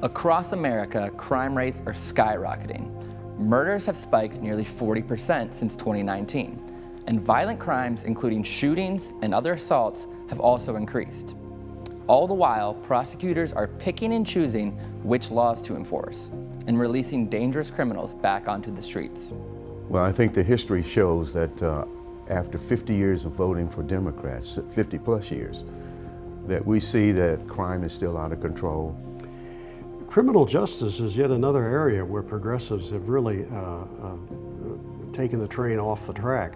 Across America, crime rates are skyrocketing. Murders have spiked nearly 40% since 2019, and violent crimes, including shootings and other assaults, have also increased. All the while, prosecutors are picking and choosing which laws to enforce and releasing dangerous criminals back onto the streets. Well, I think the history shows that after 50 years of voting for Democrats, 50 plus years, that we see that crime is still out of control. Criminal justice is yet another area where progressives have really taken the train off the track.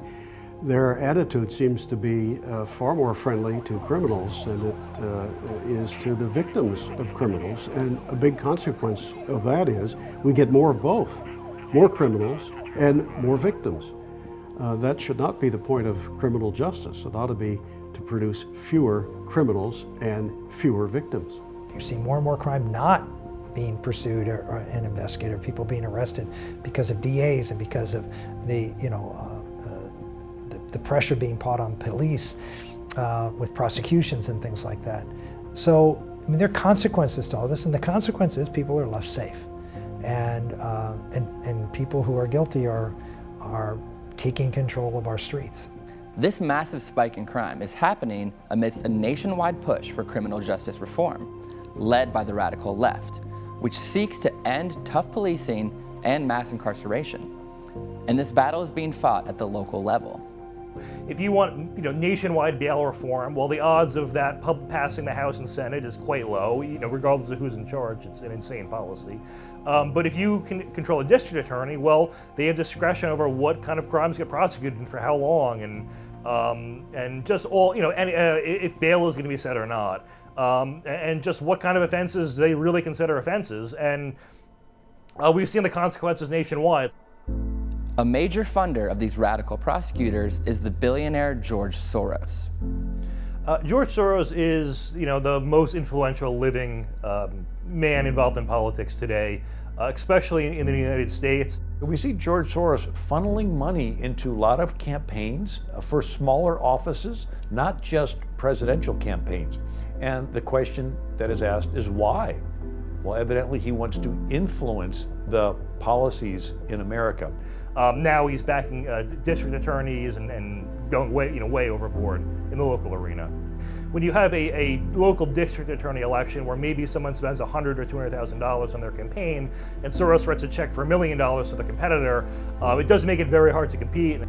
Their attitude seems to be far more friendly to criminals than it is to the victims of criminals. And a big consequence of that is we get more of both, more criminals and more victims. That should not be the point of criminal justice. It ought to be to produce fewer criminals and fewer victims. You see more and more crime not being pursued and investigated, or people being arrested because of DAs and because of the pressure being put on police with prosecutions and things like that. So, I mean, there are consequences to all this, and the consequence is people are left safe, and people who are guilty are taking control of our streets. This massive spike in crime is happening amidst a nationwide push for criminal justice reform, led by the radical left, which seeks to end tough policing and mass incarceration. And this battle is being fought at the local level. If you want, nationwide bail reform, well, the odds of that passing the House and Senate is quite low. Regardless of who's in charge, it's an insane policy. But if you can control a district attorney, well, they have discretion over what kind of crimes get prosecuted and for how long, and just all, if bail is going to be set or not, and just what kind of offenses they really consider offenses. And we've seen the consequences nationwide. A major funder of these radical prosecutors is the billionaire George Soros. George Soros is, the most influential living man involved in politics today, especially in the United States. We see George Soros funneling money into a lot of campaigns for smaller offices, not just presidential campaigns. And the question that is asked is why? Well, evidently he wants to influence the policies in America. Now he's backing district attorneys and going way overboard in the local arena. When you have a local district attorney election where maybe someone spends $100,000 or $200,000 on their campaign, and Soros writes a check for $1 million to the competitor, it does make it very hard to compete.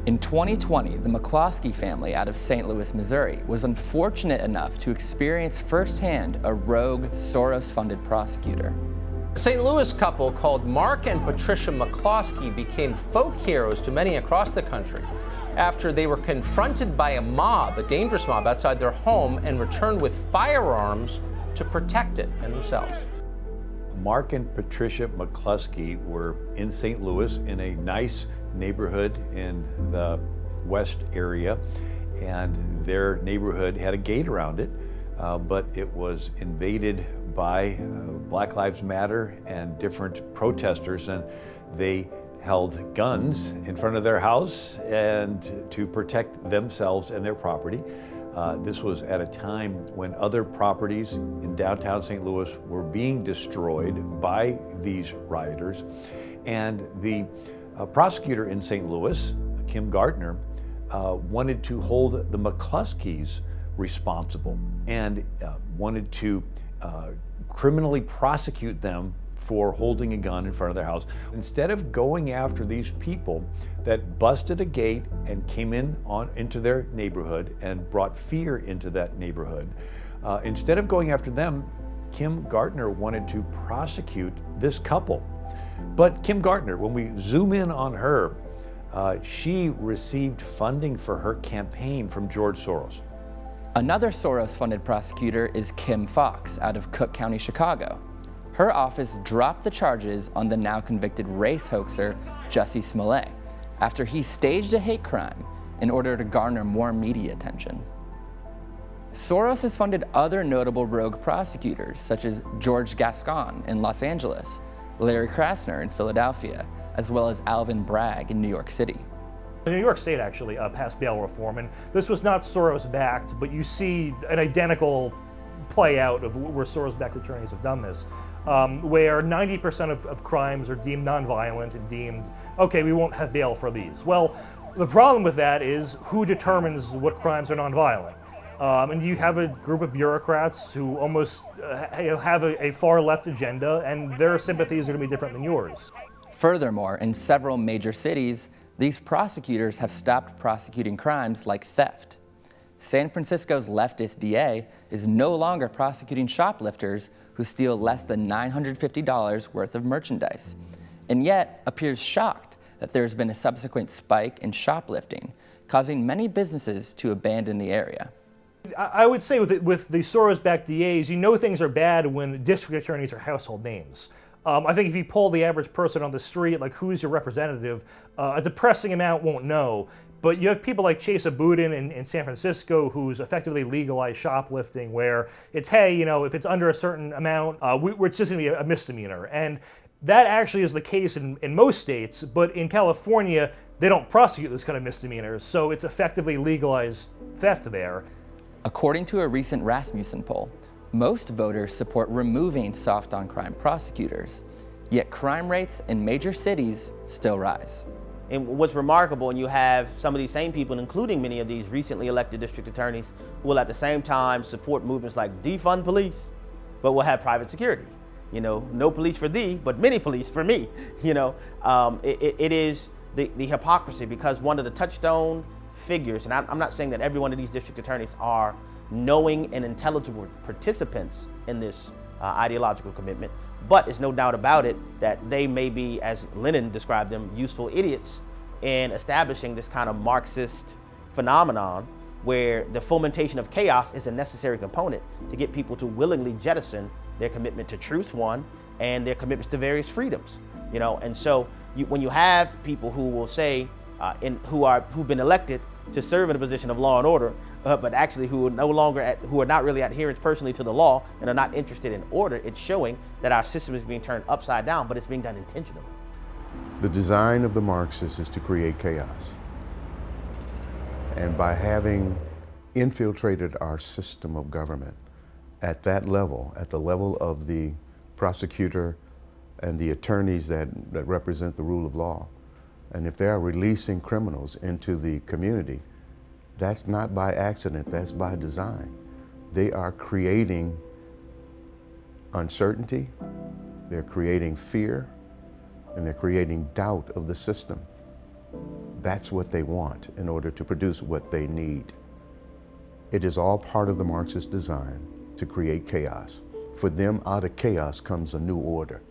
In 2020, the McCloskey family out of St. Louis, Missouri, was unfortunate enough to experience firsthand a rogue Soros-funded prosecutor. A St. Louis couple called Mark and Patricia McCloskey became folk heroes to many across the country after they were confronted by a dangerous mob outside their home, and returned with firearms to protect it and themselves. Mark and Patricia McCloskey were in St. Louis in a nice neighborhood in the west area, and their neighborhood had a gate around it, but it was invaded by Black Lives Matter and different protesters, and they held guns in front of their house and to protect themselves and their property. This was at a time when other properties in downtown St. Louis were being destroyed by these rioters, and the prosecutor in St. Louis, Kim Gardner, wanted to hold the McCloskeys responsible and wanted to criminally prosecute them for holding a gun in front of their house. Instead of going after these people that busted a gate and came into their neighborhood and brought fear into that neighborhood, instead of going after them, Kim Gardner wanted to prosecute this couple. But Kim Gardner, when we zoom in on her, she received funding for her campaign from George Soros. Another Soros-funded prosecutor is Kim Foxx out of Cook County, Chicago. Her office dropped the charges on the now convicted race hoaxer Jussie Smollett after he staged a hate crime in order to garner more media attention. Soros has funded other notable rogue prosecutors such as George Gascon in Los Angeles, Larry Krasner in Philadelphia, as well as Alvin Bragg in New York City. New York State actually passed bail reform, and this was not Soros-backed, but you see an identical play out of where Soros-backed attorneys have done this. where 90% of crimes are deemed nonviolent and deemed, okay, we won't have bail for these. Well, the problem with that is who determines what crimes are nonviolent? And you have a group of bureaucrats who almost have a far left agenda, and their sympathies are going to be different than yours. Furthermore, in several major cities, these prosecutors have stopped prosecuting crimes like theft. San Francisco's leftist DA is no longer prosecuting shoplifters who steal less than $950 worth of merchandise, and yet appears shocked that there's been a subsequent spike in shoplifting, causing many businesses to abandon the area. I would say with the Soros-backed DAs, you know things are bad when district attorneys are household names. I think if you poll the average person on the street, like who's your representative, a depressing amount won't know. But you have people like Chesa Boudin in San Francisco who's effectively legalized shoplifting, where it's, hey, you know, if it's under a certain amount, it's just going to be a misdemeanor. And that actually is the case in most states, but in California, they don't prosecute those kind of misdemeanors, so it's effectively legalized theft there. According to a recent Rasmussen poll, most voters support removing soft-on-crime prosecutors, yet crime rates in major cities still rise. And what's remarkable, and you have some of these same people, including many of these recently elected district attorneys, who will at the same time support movements like defund police, but will have private security. You know, no police for thee, but many police for me. You know, it is the hypocrisy, because one of the touchstone figures, and I'm not saying that every one of these district attorneys are knowing and intelligible participants in this ideological commitment, but it's no doubt about it that they may be, as Lenin described them, useful idiots in establishing this kind of Marxist phenomenon where the fomentation of chaos is a necessary component to get people to willingly jettison their commitment to truth, one, and their commitments to various freedoms. You know, and so when you have people who will say, who've been elected to serve in a position of law and order, but actually who are not really adherents personally to the law and are not interested in order, it's showing that our system is being turned upside down, but it's being done intentionally. The design of the Marxists is to create chaos. And by having infiltrated our system of government at that level, at the level of the prosecutor and the attorneys that represent the rule of law, and if they are releasing criminals into the community, that's not by accident, that's by design. They are creating uncertainty, they're creating fear, and they're creating doubt of the system. That's what they want in order to produce what they need. It is all part of the Marxist design to create chaos. For them, out of chaos comes a new order.